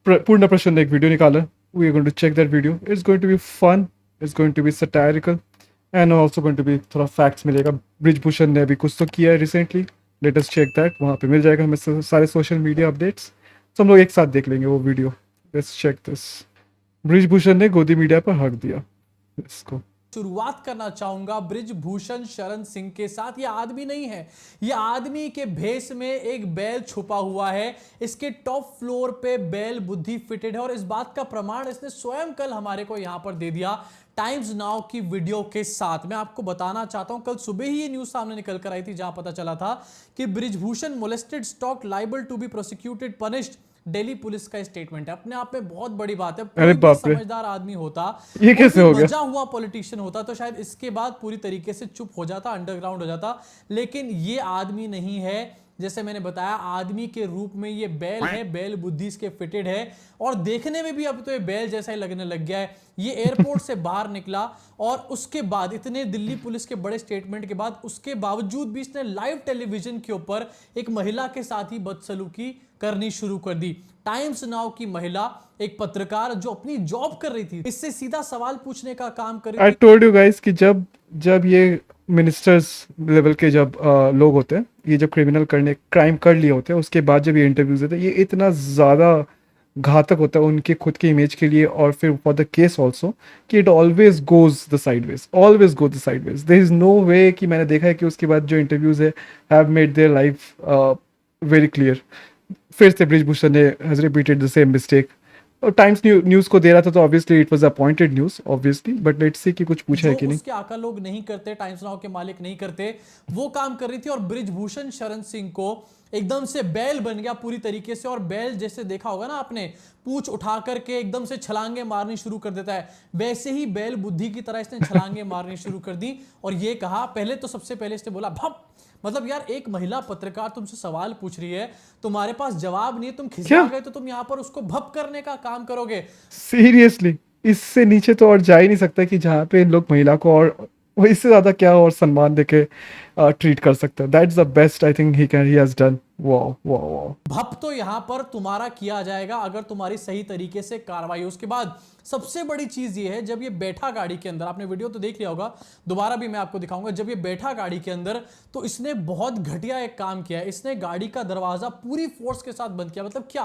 Purna Prashan ने एक video निकाला. We are going to check that video. It's going to be fun. It's going to be satirical. And also going to be थोड़ा facts मिलेगा. ब्रिजभूषण ने अभी कुछ तो किया है recently. Let us check that. वहाँ पे मिल जाएगा हमें सारे social media updates. तो हम लोग एक साथ देख लेंगे वो video. Let's check this. Brijbhushan ने गोदी मीडिया पर हक दिया. इसको शुरुआत करना चाहूंगा ब्रिजभूषण शरण सिंह के साथ। ये आदमी नहीं है, ये आदमी के भेष में एक बैल छुपा हुआ है। इसके टॉप फ्लोर पे बैल बुद्धि फिटेड है और इस बात का प्रमाण इसने स्वयं कल हमारे को यहां पर दे दिया टाइम्स नाउ की वीडियो के साथ। मैं आपको बताना चाहता हूं, कल सुबह ही ये न्यूज सामने निकल कर आई थी जहां पता चला था कि Brijbhushan molested stalk liable to be prosecuted punished. Delhi police का स्टेटमेंट है, अपने आप में बहुत बड़ी बात है। अरे कोई बाप रे, समझदार आदमी होता, ये कैसे हो गया? मजा हुआ पॉलिटिशियन होता तो शायद इसके बाद पूरी तरीके से चुप हो जाता, अंडरग्राउंड हो जाता। लेकिन ये आदमी नहीं है, जैसे मैंने बताया आदमी के रूप में ये बैल है, बैल बुद्धि इसके फिटेड है और देखने में भी अब तो ये बैल जैसा ही लगने लग गया है। ये एयरपोर्ट से बाहर निकला और उसके बाद इतने दिल्ली पुलिस के बड़े स्टेटमेंट के बाद उसके बावजूद भी इसने लाइव टेलीविजन के ऊपर एक महिला के साथ ही बदसलूकी करनी शुरू कर दी। टाइम्स नाउ की महिला, एक पत्रकार जो अपनी जॉब कर रही थी, इससे सीधा सवाल पूछने का काम कर रही आई थी। टोल्ड यू गाइस कि जब जब ये मिनिस्टर्स लेवल के जब लोग होते हैं, ये जब क्राइम कर लिए होते हैं, उसके बाद जब ये इंटरव्यूज देते हैं, ये इतना ज़्यादा घातक होता है उनके खुद के इमेज के लिए और फिर फॉर द केस ऑल्सो कि it always goes the sideways, always go the sideways. There is no way कि मैंने देखा है कि उसके बाद जो इंटरव्यूज है have made their life very clear. फिर से ब्रिजभूषण ने has repeated the same mistake. और टाइम्स न्यूज़ को दे रहा था तो obviously it was appointed news obviously, but let's see कि कुछ पूछा है कि नहीं। उसके आका लोग नहीं करते, टाइम्स नाउ के मालिक नहीं करते, वो काम कर रही थी और ब्रिजभूषण शरण सिंह को एकदम से बैल बन गया पूरी तरीके से। और बैल जैसे देखा होगा ना आपने, पूंछ उठा करके एकदम से छलांगे मारनी शुरू कर देता है, वैसे ही बैल बुद्धि की तरह इसने छलांगे मारनी शुरू कर दी। और ये कहा, पहले तो सबसे पहले इसने बोला भप। मतलब यार, एक महिला पत्रकार तुमसे सवाल पूछ रही है, तुम्हारे पास जवाब नहीं है, तुम खिसिया गए तो तुम यहां पर उसको भप करने का काम करोगे? सीरियसली इससे नीचे तो और जा ही नहीं सकता कि जहाँ पे इन लोग महिला को और वो इससे ज्यादा क्या और सम्मान देके ट्रीट कर सकते हैं। That's the best I think he has done. Wow wow wow. भप तो यहां पर तुम्हारा किया जाएगा अगर तुम्हारी सही तरीके से कार्रवाई हो। उसके बाद सबसे बड़ी चीज ये है, जब ये बैठा गाड़ी के अंदर, आपने वीडियो तो देख लिया होगा, दोबारा भी मैं आपको दिखाऊंगा, जब ये बैठा गाड़ी के अंदर तो इसने बहुत घटिया एक काम किया है। इसने गाड़ी का दरवाजा पूरी फोर्स के साथ बंद किया। मतलब क्या,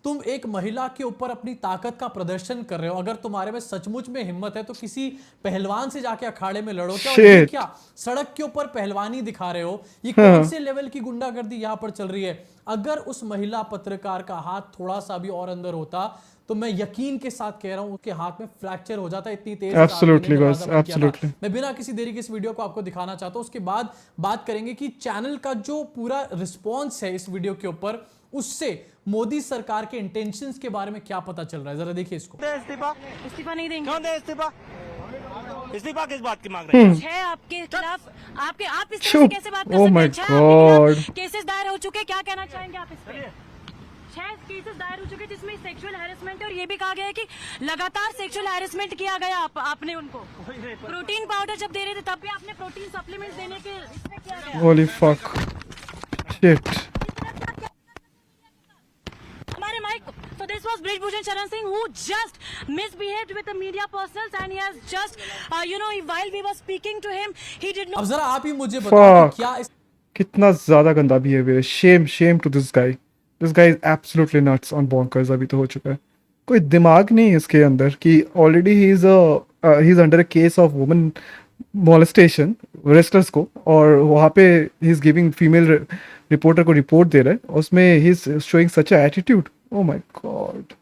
तुम एक महिला के ऊपर अपनी ताकत का प्रदर्शन कर रहे हो, अगर तुम्हारे में सचमुच में हिम्मत है तो किसी पहलवान से जाके अखाड़े में लड़ो। क्या, और ये क्या सड़क के ऊपर पहलवानी दिखा रहे हो? ये कौन से लेवल की गुंडागर्दी यहां पर चल रही है? अगर उस महिला पत्रकार का हाथ थोड़ा सा भी और अंदर होता तो मैं यकीन के साथ कह रहा हूं उसके हाथ में फ्रैक्चर हो जाता। इतनी तेज एब्सोल्युटली गाइस, एब्सोल्युटली। मैं बिना किसी देरी के इस वीडियो को आपको दिखाना चाहता हूं। उसके बाद बात करेंगे कि चैनल का जो पूरा रिस्पॉन्स है इस वीडियो के ऊपर, उससे मोदी सरकार के इंटेंशंस के बारे में क्या पता चल रहा है। जरा देखिए इसको। इस्तीफा नहीं देंगे। क्यों दे इस्तीफा? इस्तीफा किस बात की मांग रहे हैं? है आपके खिलाफ, आप इस तरह से कैसे बात कर Oh सकते my हैं? छह आपके God. खिलाफ केसेस दायर हो चुके, क्या कहना चाहेंगे आप इस पर? 6 केसेस दायर हो चुके जिसमें सेक्सुअल हैरेसमेंट है और ये भी कहा गया है कि लगातार सेक्सुअल हैरेसमेंट किया गया। आपने उनको प्रोटीन पाउडर जब दे रहे थे तब भी आपने प्रोटीन सप्लीमेंट देने के इसमें किया गया। Holi fuck shit. हमारे mic, so this was Brijbhushan Sharan Singh who just misbehaved with the media personals and he has just while we were speaking to him he did not। अब जरा आप ही मुझे बताओ कि क्या कितना ज्यादा गंदा बिहेवियर है। Shame to this guy. This guy is absolutely nuts on bonkers. अभी तो हो चुका है, कोई दिमाग नहीं है इसके अंदर कि already he is under a case of woman molestation wrestlers को, और वहाँ पे he is giving female reporter को रिपोर्ट दे रहा है, उसमें he is showing such a attitude. Oh my god,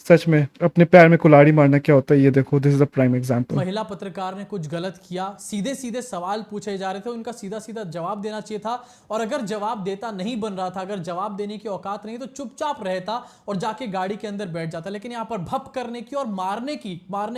सच में अपने पैर में कुल्हाड़ी मारना क्या होता है ये देखो। This is a prime example. महिला पत्रकार ने कुछ गलत किया, सीधे सीधे सवाल पूछे जा रहे थे, उनका सीधा सीधा जवाब देना चाहिए था। और अगर जवाब देता नहीं बन रहा था, अगर जवाब देने की औकात नहीं तो चुपचाप रहता और जाके गाड़ी के अंदर बैठ जाता। लेकिन यहाँ पर भप करने की और मारने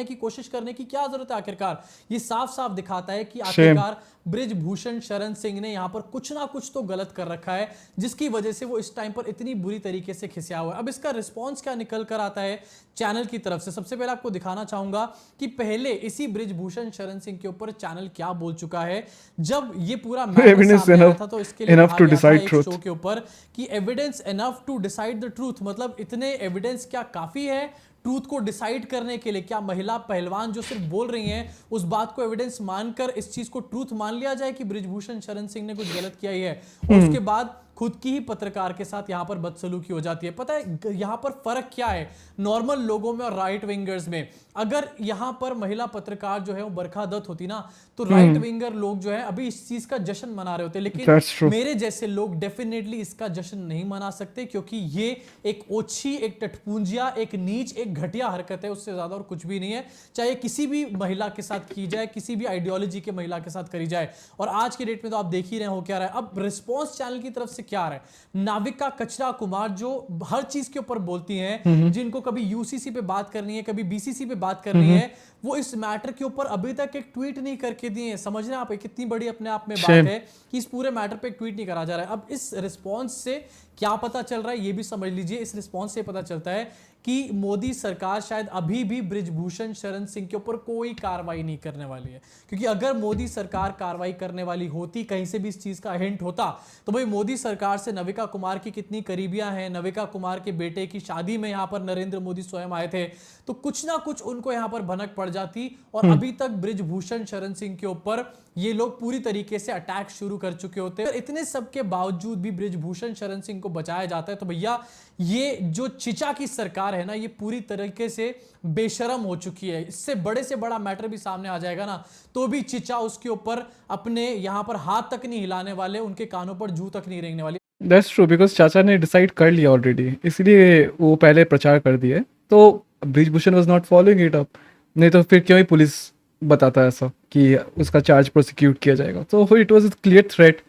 की कोशिश करने की क्या जरूरत है? आखिरकार ये साफ साफ दिखाता है कि आखिरकार ब्रिजभूषण शरण सिंह ने यहां पर कुछ ना कुछ तो गलत कर रखा है, जिसकी वजह से वो इस टाइम पर इतनी बुरी तरीके से खिसिया हुआ है। अब इसका रिस्पॉन्स क्या निकल कर आता है है चैनल की तरफ से। सबसे पहले आपको दिखाना चाहूंगा कि पहले इसी बृजभूषण शरण सिंह के ऊपर चैनल क्या बोल चुका है। जब ये पूरा मैटर Evidence सामने आया enough- था तो इसके लिए enough कहा to गया था decide एक truth. शो के ऊपर कि evidence enough to decide the truth, मतलब इतने एविडेंस क्या काफी है ट्रूथ को डिसाइड करने के लिए? क्या महिला पहलवान जो सिर्फ बोल रही हैं उस बात को एविडेंस मानकर इस चीज को ट्रूथ मान लिया जाए कि बृजभूषण शरण सिंह ने कुछ गलत किया ही है, और उसके बाद खुद की ही पत्रकार के साथ यहां पर बदसलूकी हो जाती है? पता है यहां पर फर्क क्या है नॉर्मल लोगों में और राइट विंगर्स में? अगर यहां पर महिला पत्रकार जो है वो बरखा दत्त होती ना, तो राइट विंगर लोग जो है अभी इस चीज का जश्न मना रहे होते, That's लेकिन true. मेरे जैसे लोग डेफिनेटली इसका जश्न नहीं मना सकते, क्योंकि ये एक ओछी, एक टटपूंजिया, एक नीच, एक घटिया हरकत है, उससे ज्यादा और कुछ भी नहीं है। चाहे किसी भी महिला के साथ की जाए, किसी भी आइडियोलॉजी के महिला के साथ करी जाए। और आज की डेट में तो आप देख ही रहे हो क्या रहा है। अब रिस्पॉन्स चैनल की तरफ से क्या आ रहा है? नाविका कचरा कुमार जो हर चीज के ऊपर बोलती हैं, जिनको कभी यूसीसी पे बात करनी है, कभी बीसीसी पे बात करनी है, वो इस मैटर के ऊपर अभी तक एक ट्वीट नहीं करके दिए हैं। समझ रहे हैं आप कितनी बड़ी अपने आप में बात Shame. है कि इस पूरे मैटर पे एक ट्वीट नहीं करा जा रहा है। अब इस रिस्पॉन्स से क्या पता चल रहा है ये भी समझ लीजिए। इस रिस्पॉन्स से पता चलता है कि मोदी सरकार शायद अभी भी बृजभूषण शरण सिंह के ऊपर कोई कार्रवाई नहीं करने वाली है, क्योंकि अगर मोदी सरकार कार्रवाई करने वाली होती, कहीं से भी इस चीज का हिंट होता, तो भाई मोदी सरकार से नविका कुमार की कितनी करीबियां हैं, नविका कुमार के बेटे की शादी में यहां पर नरेंद्र मोदी स्वयं आए थे, तो कुछ ना कुछ उनको यहां पर भनक पड़ जाती। और अभी तक बृजभूषण शरण सिंह के ऊपर ये लोग पूरी तरीके से अटैक शुरू कर चुके होते हैं। इतने सब के बावजूद भी बृजभूषण शरण सिंह को बचाया जाता है, तो भैया ये जो चिचा की सरकार है ना, ये पूरी तरीके से बेशरम हो चुकी है। इससे बड़े से बड़ा मैटर भी सामने आ जाएगा ना, तो भी चिचा उसके ऊपर अपने यहां पर हाथ तक नहीं हिलाने वाले, उनके कानों पर जू तक नहीं रेंगने वाली। दैट्स ट्रू, बिकॉज चाचा ने डिसाइड कर लिया ऑलरेडी, इसलिए वो पहले प्रचार कर दिए। तो Brijbhushan was not following it up, नहीं तो फिर क्यों ही पुलिस बताता है ऐसा कि उसका चार्ज प्रोसिक्यूट किया जाएगा? तो it was a clear threat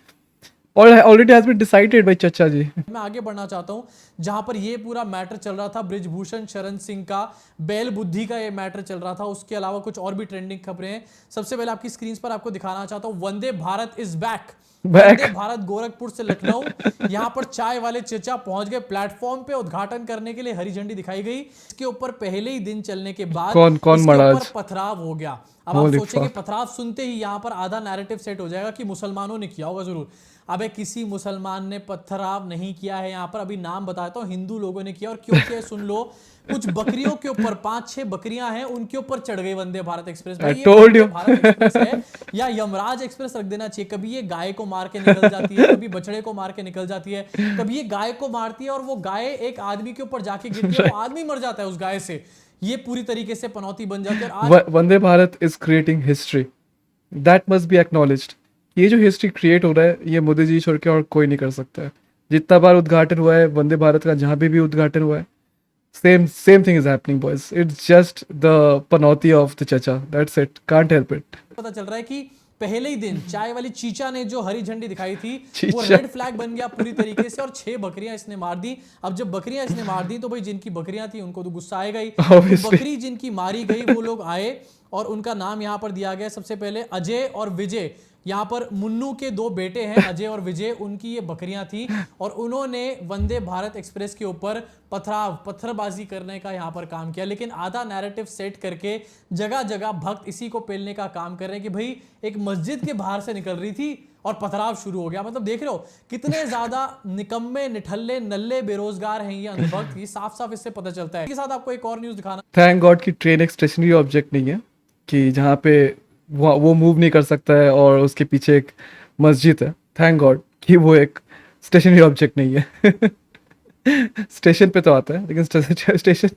और already has been decided by chacha ji. मैं आगे बढ़ना चाहता हूं जहां पर ये पूरा मैटर चल रहा था, बृजभूषण शरण सिंह का बैल बुद्धि का ये मैटर चल रहा था, उसके अलावा कुछ और भी ट्रेंडिंग खबरें हैं। सबसे पहले आपकी स्क्रीन पर आपको दिखाना चाहता हूं, वंदे भारत इज बैक। वंदे भारत गोरखपुर से लखनऊ, यहां पर चाय वाले चचा पहुंच गए प्लेटफॉर्म पे, उद्घाटन करने के लिए हरी झंडी दिखाई गई। इसके ऊपर पहले ही दिन चलने के बाद कौन इसके मरा ऊपर आज? पथराव हो गया। अब आप Holy सोचेंगे fuck. पथराव सुनते ही यहां पर आधा नैरेटिव सेट हो जाएगा कि मुसलमानों ने किया होगा जरूर। अबे किसी मुसलमान ने पथराव नहीं किया है, यहां पर अभी नाम बताता हूं, हिंदू लोगों ने किया। और क्यों किया सुन लो, कुछ बकरियों के ऊपर 5-6 बकरियां हैं, उनके ऊपर चढ़ गई वंदे भारत एक्सप्रेस। भाई ये told Vande you. Bharat express है या यमराज एक्सप्रेस रख देना चाहिए। कभी ये गाय को मार के निकल जाती है, कभी बछड़े को मार के निकल जाती है, कभी ये गाय को मारती है और वो गाय एक आदमी के ऊपर जाके गिरती है, वो आदमी मर जाता है उस गाय से। ये पूरी तरीके से पनौती बन जाती है। और आज Vande Bharat is creating history, that must be acknowledged. ये जो हिस्ट्री क्रिएट हो रहा है, ये मोदी जी छोड़ के और कोई नहीं कर सकता है। जितना बार उद्घाटन हुआ है वंदे भारत का, जहां भी उद्घाटन हुआ है, same thing is happening, boys. It's just the panauti of the chacha. That's it. Can't help it. पता चल रहा है कि पहले ही दिन चाय वाली चीचा ने जो हरी झंडी दिखाई थी, वो चीचा। रेड फ्लैग बन गया पूरी तरीके से, और 6 बकरियां इसने मार दी। अब जब बकरियां इसने मार दी तो भाई जिनकी बकरियां थी उनको तो गुस्सा आएगा ही। Obviously. बकरी जिनकी मारी गई वो लोग आए और उनका नाम यहाँ पर दिया गया। सबसे पहले अजय और विजय, यहाँ पर मुन्नू के 2 बेटे हैं अजय और विजय, उनकी ये बकरियां थी और उन्होंने वंदे भारत एक्सप्रेस के ऊपर पत्थरबाजी करने का यहाँ पर काम किया। लेकिन आधा नैरेटिव सेट करके जगह जगह भक्त इसी को पेलने का काम कर रहे हैं कि भाई एक मस्जिद के बाहर से निकल रही थी और पथराव शुरू हो गया। मतलब देख रहे हो कितने ज्यादा निकम्मे, निठल्ले, नल्ले, बेरोजगार हैं ये अंधभक्त। ये साफ साफ इससे पता चलता है। इसके साथ आपको एक और न्यूज दिखाना। थैंक गॉड कि ट्रेन एक स्टेशनरी ऑब्जेक्ट नहीं है कि जहाँ पे वो मूव नहीं कर सकता है और उसके पीछे एक मस्जिद है। थैंक गॉड कि वो एक स्टेशनरी ऑब्जेक्ट नहीं है। स्टेशन पे तो आता है, लेकिन स्टेशन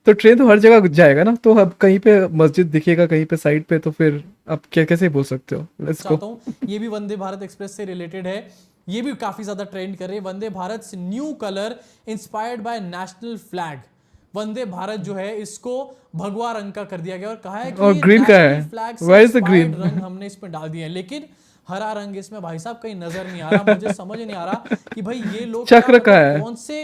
तो ट्रेन तो हर जगह जाएगा ना, तो अब कहीं पे मस्जिद दिखेगा, कहीं पे साइड पे, तो फिर आप क्या कैसे बोल सकते हो? लेट्स चाहता गो। हूं ये भी वंदे भारत एक्सप्रेस से रिलेटेड है, ये भी काफी ज्यादा ट्रेंड कर रही है। Vande Bharat new colour inspired by national flag. Vande Bharat जो है इसको भगवा रंग का कर दिया गया और कहा है कि और ये green का है। national flag से Where is the inspired green? रंग हमने इसमें डाल दिया है, लेकिन हरा रंग इसमें भाई साहब कहीं नजर नहीं आ रहा। मुझे समझ नहीं आ रहा कि भाई ये लोग चक्र क्या का है। कौन से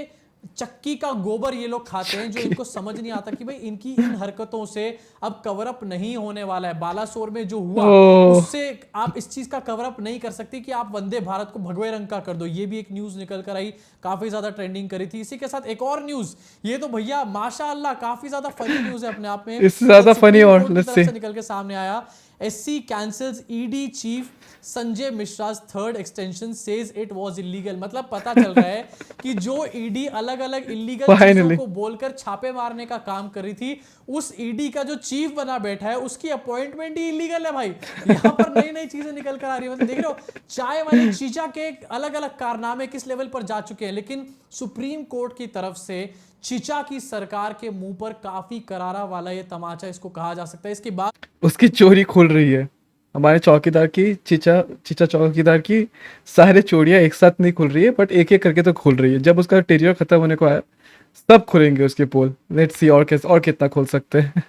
चक्की का गोबर ये लोग खाते हैं, जो इनको समझ नहीं आता कि भाई इनकी इन हरकतों से अब कवर अप नहीं होने वाला है। बालासोर में जो हुआ ओह। उससे आप इस चीज का कवर अप नहीं कर सकते कि आप वंदे भारत को भगवे रंग का कर दो। ये भी एक न्यूज निकल कर आई, काफी ज्यादा ट्रेंडिंग करी थी। इसी के साथ एक और न्यूज, ये तो भैया माशाअल्लाह काफी ज्यादा फनी न्यूज है अपने आप में। इससे ज्यादा तो funny सुप्रीम और कोर्ट की let's तरफ see। से निकल के सामने आया, SC cancels ED chief Sanjay Mishra's third extension, says it was illegal. मतलब पता चल रहा है कि जो ED अलग अलग इलीगल चीजों Finally। को बोलकर छापे मारने का काम कर रही थी, उस ED का जो चीफ बना बैठा है उसकी अपॉइंटमेंट ही इलीगल है भाई। यहाँ पर नई नई चीजें निकल कर आ रही है। मतलब देख रहे हो चाय वाले चीचा के अलग अलग कारनामे किस लेवल पर जा चुके हैं, लेकिन सुप्रीम कोर्ट की तरफ से चीचा की सरकार के मुंह पर काफी करारा वाला ये तमाचा इसको कहा जा सकता है। इसके बाद उसकी चोरी खुल रही है, हमारे चौकीदार की, चीचा चीचा चौकीदार की सारे चोरियां एक साथ नहीं खुल रही है, बट एक एक करके तो खुल रही है। जब उसका टेरियर खत्म होने को आया सब खुलेंगे उसके पोल। लेट्स सी और कैसे और कितना खोल सकते हैं।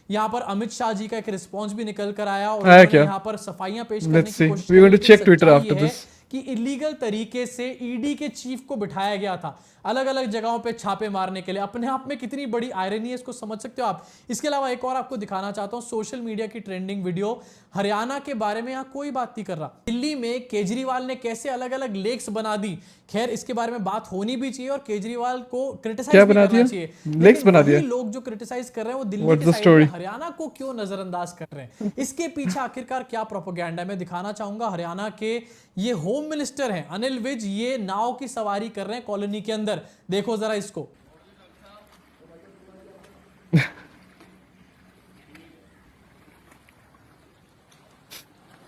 यहाँ पर अमित शाह जी का एक रिस्पांस भी निकल कर आया और आया उन्होंने क्या? यहाँ पर सफाइयां पेश करने Let's की see। कोशिश We're going to लेकिन check Twitter सच्चाई after ये है this। कि इलीगल तरीके से ईडी के चीफ को बिठाया गया था अलग अलग जगहों पे छापे मारने के लिए। अपने आप में कितनी बड़ी आयरनी है, इसको समझ सकते हो आप। इसके अलावा एक और आपको दिखाना चाहता हूं, सोशल मीडिया की ट्रेंडिंग वीडियो, हरियाणा के बारे में यहाँ कोई बात नहीं कर रहा। दिल्ली में केजरीवाल ने कैसे अलग अलग लेक्स बना दी, खैर इसके बारे में बात होनी भी चाहिए और केजरीवाल को क्रिटिसाइज क्या भी बना करना दिया? चाहिए। लेक्स लेकिन बना वही दिया? लोग जो क्रिटिसाइज कर रहे हैं वो दिल्ली What's के the साइड story? में हरियाणा को क्यों नजरअंदाज कर रहे हैं, इसके पीछे आखिरकार क्या प्रोपेगेंडा है मैं दिखाना चाहूंगा। हरियाणा के ये होम मिनिस्टर हैं अनिल विज, ये नाव की सवारी कर रहे हैं कॉलोनी के अंदर। देखो जरा इसको।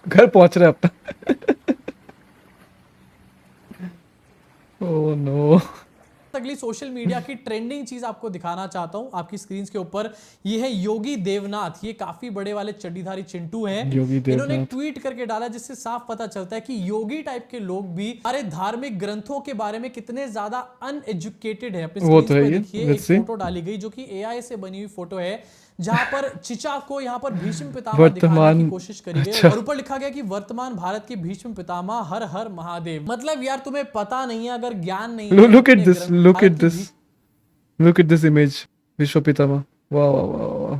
घर पहुंच रहे अपना। Oh no. अगली सोशल मीडिया की ट्रेंडिंग चीज आपको दिखाना चाहता हूं आपकी स्क्रीन के ऊपर। ये है योगी देवनाथ, ये काफी बड़े वाले चड्डीधारी चिंटू हैं। योगी इन्होंने एक देवनाथ। ट्वीट करके डाला जिससे साफ पता चलता है कि योगी टाइप के लोग भी हमारे धार्मिक ग्रंथों के बारे में कितने ज्यादा अनएजुकेटेड है। अपनी वो स्क्रीन तो है पर ये। देखिए एक Let's see। फोटो डाली गई जो कि AI से बनी हुई फोटो है, जहां पर चिचा को यहाँ पर भीष्म पितामह दिखाने की वर्तमान। कोशिश करी गई अच्छा। और ऊपर लिखा गया कि वर्तमान भारत के भीष्म पितामह हर हर महादेव। मतलब यार तुम्हें पता नहीं है, अगर ज्ञान नहीं है Look at अपने this, ग्रंथ look भारत at की this, look at this image। विश्व पितामह, वाह वाह वाह वाह।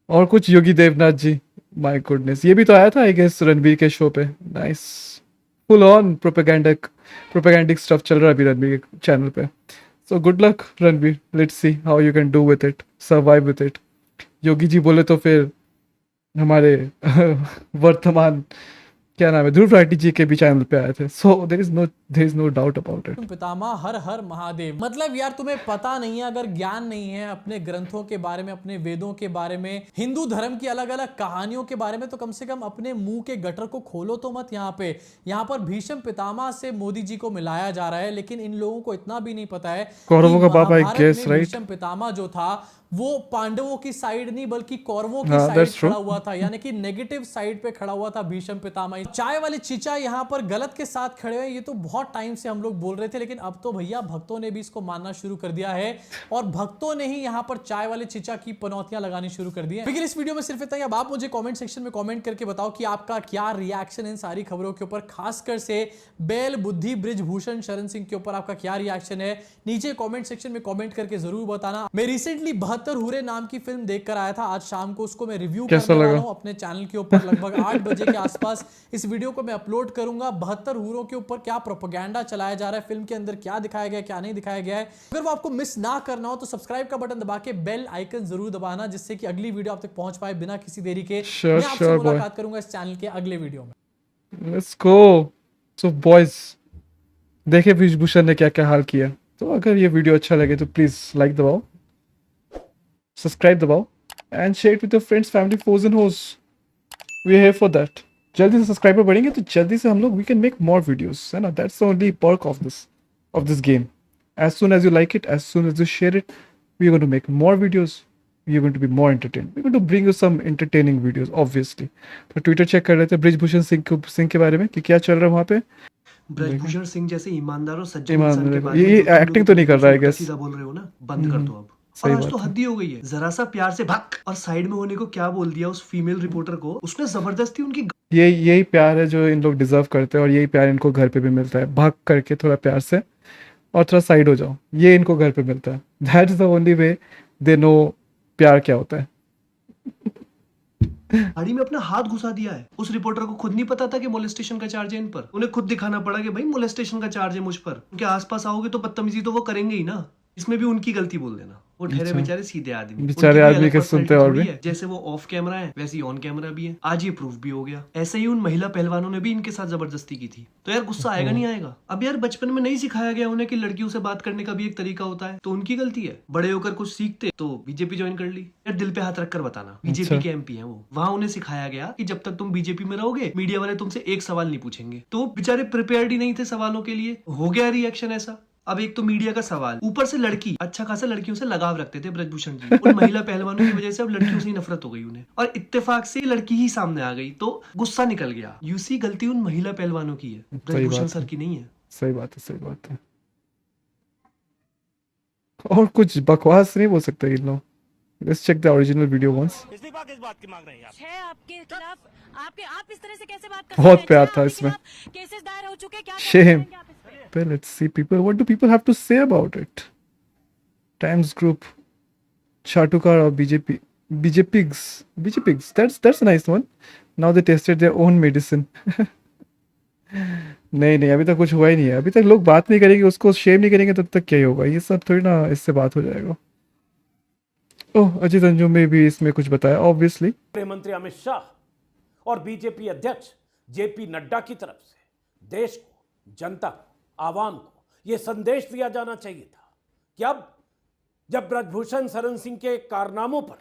और कुछ योगी देवनाथ जी, माय गुडनेस। ये भी तो आया था आई गेस रणबीर के शो पे। Nice, full on propagandic stuff चल रहा है अभी रणबीर के चैनल पे। So good luck Ranbir, let's see how you can do with it, survive with it. Yogi ji बोले तो फिर हमारे वर्तमान क्या नाम है, ध्रुव राठी जी के भी चैनल पे आए थे। So there is no doubt about it. पितामह हर हर महादेव। मतलब यार तुम्हें पता नहीं है, अगर ज्ञान नहीं है अपने ग्रंथों के बारे में, अपने वेदों के बारे में, हिंदू धर्म की अलग अलग कहानियों के बारे में, तो कम से कम अपने मुंह के गटर को खोलो तो मत। यहाँ पर भीष्म पितामह से मोदी जी को मिलाया जा रहा है, लेकिन इन लोगों को इतना भी नहीं पता है कौरवों कि का बाप, I महाभारत guess, में right? भीष्म पितामह जो था वो पांडवों की साइड नहीं बल्कि कौरवों की हाँ, साइड that's true। खड़ा हुआ था, यानी कि नेगेटिव साइड पे खड़ा हुआ था भीष्म पितामह। चाय वाले चीचा यहाँ पर गलत के साथ खड़े हुए, ये तो बहुत टाइम से हम लोग बोल रहे थे, लेकिन अब तो भैया भक्तों ने भी इसको मानना शुरू कर दिया है और भक्तों ने ही यहाँ पर चाय वाले चीचा की पनौतियां लगानी शुरू कर दी है। लेकिन इस वीडियो में सिर्फ इतना ही। अब आप मुझे कमेंट सेक्शन में कमेंट करके बताओ कि आपका क्या रिएक्शन इन सारी खबरों के ऊपर, खासकर से बेल बुद्धि ब्रिजभूषण शरण सिंह के ऊपर आपका क्या रिएक्शन है, नीचे कमेंट सेक्शन में कमेंट करके जरूर बताना। मैं रिसेंटली 72 हुरे नाम की फिल्म देखकर आया था, आज शाम को उसको मैं रिव्यू कैसा करने वाला लगा? हूं अपने चैनल के ऊपर। लगभग 8 बजे के आसपास इस वीडियो को मैं अपलोड करूंगा। 72 हुरों के ऊपर क्या प्रोपेगेंडा चलाया जा रहा है, फिल्म के अंदर क्या दिखाया गया, क्या नहीं दिखाया गया है। अगर वो आपको मिस ना करना हो तो सब्सक्राइब का बटन दबा के बेल आइकन जरूर दबाना, जिससे कि अगली वीडियो आप तक पहुंच पाए बिना किसी देरी के। Sure, मैं आपसे sure, boy। मुलाकात करूंगा इस चैनल के अगले वीडियो में। Let's go. सो बॉयज, देखिए ब्रिजभूषण ने क्या क्या हाल किया। तो अगर ये वीडियो अच्छा लगे तो प्लीज लाइक दबाओ, सब्सक्राइब दबाओ and share with your friends, family, foes and hoes. We are here for that. जल्दी से सब्सक्राइबर बढ़ेंगे तो जल्दी से हम लोग we can make more videos, है ना। That's the only perk of this game. As soon as you like it, as soon as you share it, we are going to make more videos. We are going to be more entertained. We're going to bring you some entertaining videos, obviously. तो Twitter check कर रहे थे ब्रिजभूषण सिंह के बारे में कि क्या चल रहा है वहाँ पे। ब्रजभूषण सिंह जैसे ईमानदार और सच्चे ईमानदार इंसान के है। बारे ये में जो acting तुम तो नहीं कर रहा है, I लोग guess। सीधा बोल रहे हो ना, बंद कर दो अब। सही और आज बात तो है। हद ही हो गई है। जरा सा प्यार से भक और साइड में होने को क्या बोल दिया उस फीमेल रिपोर्टर को। उसने जबरदस्ती उनकी यही प्यार है जो इन लोग डिजर्व करते हैं और यही प्यार इनको घर पे भी मिलता है। भाग करके थोड़ा प्यार से और थोड़ा साइड हो जाओ, ये इनको घर पे मिलता है। That is the only way they know प्यार क्या होता है। गाड़ी में अपना हाथ घुसा दिया है। उस रिपोर्टर को खुद नहीं पता था कि मोलेस्टेशन का चार्ज है इन पर। उन्हें खुद दिखाना पड़ा कि भाई मोलेस्टेशन का चार्ज है मुझ पर। उनके आसपास आओगे तो बदतमीजी तो वो करेंगे ही ना। इसमें भी उनकी गलती बोल देना। वो ठहरे बेचारे सीधे आदमी, बेचारे उनकी कोई आदमी अलग के सुनते personality और थोड़ी भी। है। जैसे वो ऑफ कैमरा है वैसे ही ऑन कैमरा भी है। आज ये प्रूफ भी हो गया। ऐसे ही उन महिला पहलवानों ने भी इनके साथ जबरदस्ती की थी। तो यार गुस्सा आएगा नहीं आएगा? अब यार बचपन में नहीं सिखाया गया उन्हें कि लड़कियों से बात करने का भी एक तरीका होता है, तो उनकी गलती है। बड़े होकर कुछ सीखते तो बीजेपी ज्वाइन कर ली। यार दिल पे हाथ रखकर बताना, बीजेपी के एमपी हैं वो। वहां उन्हें सिखाया गया कि जब तक तुम बीजेपी में रहोगे मीडिया वाले तुमसे एक सवाल नहीं पूछेंगे। तो वो बेचारे प्रिपेयर्ड ही नहीं थे सवालों के लिए। हो गया रिएक्शन ऐसा। अब एक तो मीडिया का सवाल, ऊपर से लड़की, अच्छा खासा लड़कियों से लगाव रखते थे ब्रजभूषण जी। उन महिला पहलवानों की वजह से अब लड़कियों से ही नफरत हो गई उन्हें, और इत्तेफाक से लड़की ही सामने आ गई तो गुस्सा निकल गया। यूसी गलती उन महिला पहलवानों की है, ब्रजभूषण बात सर है। की नहीं है। सही बात है, सही बात है। और कुछ बकवास नहीं बोल सकते इन लोग। Let's check the original video once. इस्तीफा किस बात की मांग रहे हैं आप? छह आपके खिलाफ आप इस तरह से कैसे बात कर बहुत सकते हैं? प्यार छह था आपके इसमें। खिलाफ केसेस दायर हो चुके हैं, क्या कहना Shame. चाहेंगे आप इस पे? Well, let's see people. What do people have to say about it? Times Group, Chatukar or BJPigs. That's a nice one. Now they tested their own medicine. नहीं अभी तक कुछ हुआ ही नहीं है। अभी तक लोग बात नहीं करेंगे, उसको शेम नहीं करेंगे, तब तक क्या ही होगा। ये सब थोड़ी ना इससे बात हो जाएगा। ओह, अजीत अंजुम में भी इसमें कुछ बताया ऑब्वियसली। गृह मंत्री अमित शाह और बीजेपी अध्यक्ष जेपी नड्डा की तरफ से देश को, जनता को, आवाम को यह संदेश दिया जाना चाहिए था कि अब जब ब्रजभूषण शरण सिंह के कारनामों पर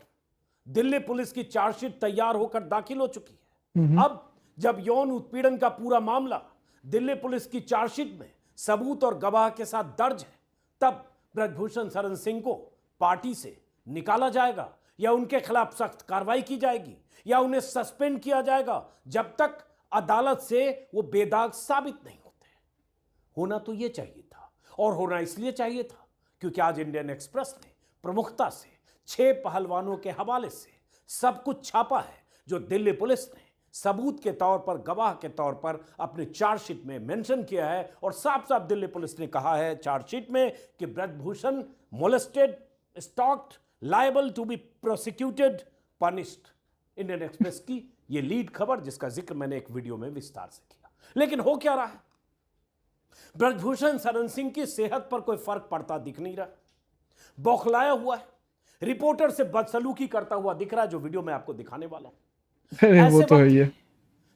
दिल्ली पुलिस की चार्जशीट तैयार होकर दाखिल हो चुकी है, अब जब यौन उत्पीड़न का पूरा मामला दिल्ली पुलिस की चार्जशीट में सबूत और गवाह के साथ दर्ज है, तब ब्रजभूषण शरण सिंह को पार्टी से निकाला जाएगा या उनके खिलाफ सख्त कार्रवाई की जाएगी या उन्हें सस्पेंड किया जाएगा जब तक अदालत से वो बेदाग साबित नहीं होते। होना तो ये चाहिए था, और होना इसलिए चाहिए था क्योंकि आज इंडियन एक्सप्रेस ने प्रमुखता से 6 पहलवानों के हवाले से सब कुछ छापा है जो दिल्ली पुलिस ने सबूत के तौर पर, गवाह के तौर पर अपने चार्जशीट में मेंशन किया है। और साफ साफ दिल्ली पुलिस ने कहा है चार्जशीट में कि Brajbhushan molested, stalked, liable to be prosecuted, punished. Indian Express की यह लीड खबर जिसका जिक्र मैंने एक वीडियो में विस्तार से किया। लेकिन हो क्या रहा है? ब्रजभूषण शरण सिंह की सेहत पर कोई फर्क पड़ता दिख नहीं रहा, बौखलाया हुआ है, रिपोर्टर से बदसलूकी करता हुआ दिख रहा है, जो वीडियो मैं आपको दिखाने वाला हूं। अरे वो ऐसे तो है वक्त ही है।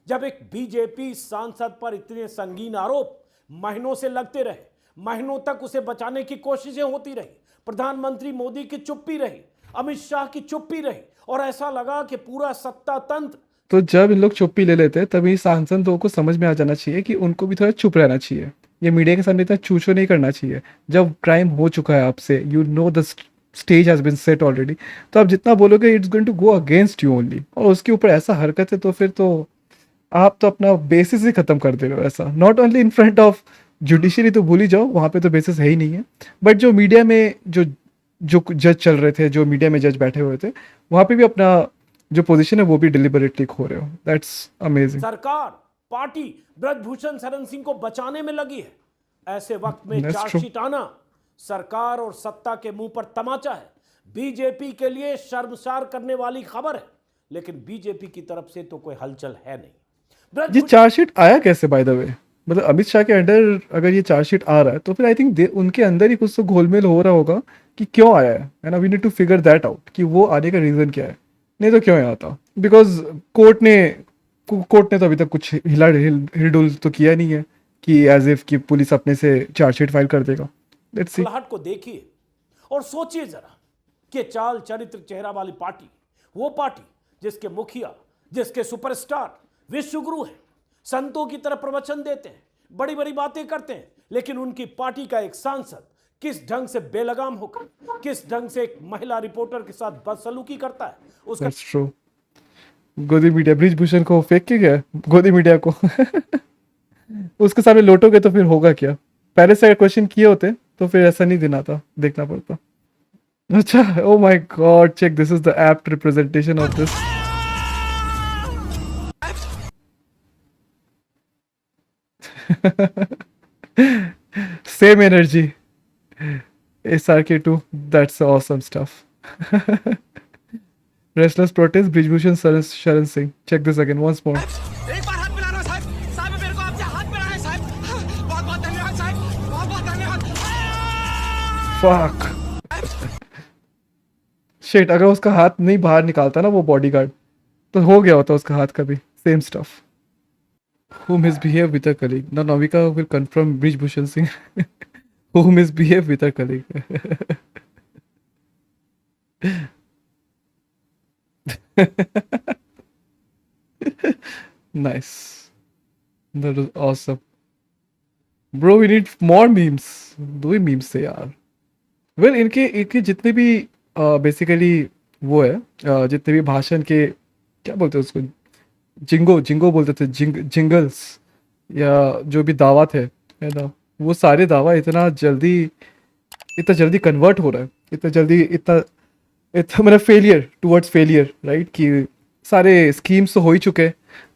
जब एक बीजेपी सांसद पर इतने संगीन आरोप महीनों से लगते रहे, महीनों तक उसे बचाने की कोशिशें होती रही, प्रधानमंत्री मोदी की चुप्पी रही, अमित शाह की चुप्पी रही, और ऐसा लगा कि पूरा सत्ता तंत्र। तो जब इन लोग चुप्पी ले लेते हैं तभी सांसदों को समझ में आ जाना चाहिए कि उनको भी थोड़ा चुप रहना चाहिए। ये मीडिया के सामने इतना चूचो नहीं करना चाहिए। जब क्राइम हो चुका है आपसे, you know the stage has been set already, तो आप जितना बोलोगे it's going to go against you only. और उसके ऊपर ऐसा हरकत है तो फिर तो आप तो अपना बेसिस ही खत्म कर दे रहे हो। ऐसा not only in front of judiciary तो भूल ही जाओ, वहाँ पे तो बेसिस है ही नहीं है, बट जो मीडिया में जो जज चल रहे थे, जो मीडिया में जज बैठे हुए थे, वहाँ पे भी अपना जो पोजीशन है वो भी डिलिबरेटली खो रहे हो। That's amazing. सरकार, पार्टी ब्रजभूषण शरण सिंह को बचाने में लगी है। ऐसे वक्त में That's चार्जशीट आना सरकार और सत्ता के मुंह पर तमाचा है। बीजेपी के लिए शर्मसार करने वाली खबर है, लेकिन बीजेपी की तरफ से तो कोई हलचल है नहीं। ये चार्जशीट आया कैसे बाय द वे? मतलब अमित शाह के अंडर अगर ये चार्जशीट आ रहा है तो फिर आई थिंक उनके अंदर ही कुछ तो घोलमेल हो रहा होगा कि क्यों आया है, and we need to figure that out कि वो आने का रीजन क्या है। नहीं तो क्यों आता? बिकॉज कोर्ट ने तो अभी तक कुछ हिलडुल तो किया नहीं है कि एज इफ कि पुलिस अपने से चार्जशीट फाइल कर देगा। Let's see. खिलाहट को देखिए और सोचिए जरा कि चाल चरित्र चेहरा वाली पार्टी, वो पार्टी जिसके मुखिया, जिसके सुपरस्टार विश्वगुरु हैं, संतों की तरह प्रवचन देते हैं, बड़ी बड़ी बातें करते हैं, लेकिन उनकी पार्टी का एक सांसद किस ढंग से बेलगाम होकर, किस ढंग से एक महिला रिपोर्टर के साथ बदसलूकी करता है, उसका दैट्स ट्रू। गोदी मीडिया ब्रिजभूषण को फेंक के गया, गोदी मीडिया को उसके सामने लोटोगे तो फिर होगा क्या? पहले से अगर क्वेश्चन किए होते तो फिर ऐसा नहीं देखना पड़ता। अच्छा, oh my god, check this is the apt representation of this. Same energy, SRK2, that's awesome stuff. Restless protest, Brijbhushan Sharan Singh. Check this again once more. एक बार हाथ मिलाना साहब साहब मेरे को आपसे हाथ मिलाना है साहब बहुत बहुत धन्यवाद साहब बहुत बहुत धन्यवाद Fuck. Shit, अगर उसका हाथ नहीं बाहर निकालता ना वो बॉडीगार्ड, तो हो गया होता उसका हाथ का भी. Same stuff. Who misbehaved with her colleague? Now Navika will confirm Brijbhushan Singh. Who misbehaved with her colleague? Nice. That was awesome. Bro, we need more memes. दो ही memes थे यार. Well, इनके इनके जितने भी बेसिकली वो है जितने भी भाषण के क्या बोलते हैं उसको जिंगो जिंगो बोलते थे जिंगल्स या जो भी दावा थे है ना वो सारे दावा इतना जल्दी कन्वर्ट हो रहा है इतना मतलब फेलियर टुवर्ड्स फेलियर राइट कि सारे स्कीम्स तो हो ही चुके हैं.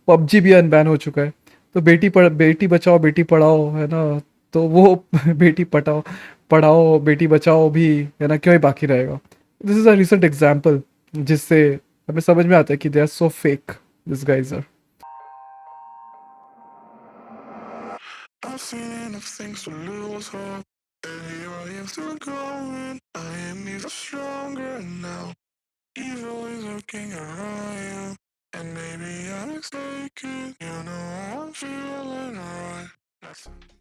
पबजी भी अनबैन हो चुका है तो बेटी बचाओ बेटी पढ़ाओ है ना तो वो बेटी पढ़ाओ बेटी बचाओ भी है ना क्यों ही बाकी रहेगा. This is a recent example जिससे हमें समझ में आता है कि they are so fake this guys are. I've seen enough things to lose hope. And here I am still going. I am even stronger now. Evil is lurking around you. And maybe I'm mistaken. You know I'm feeling right.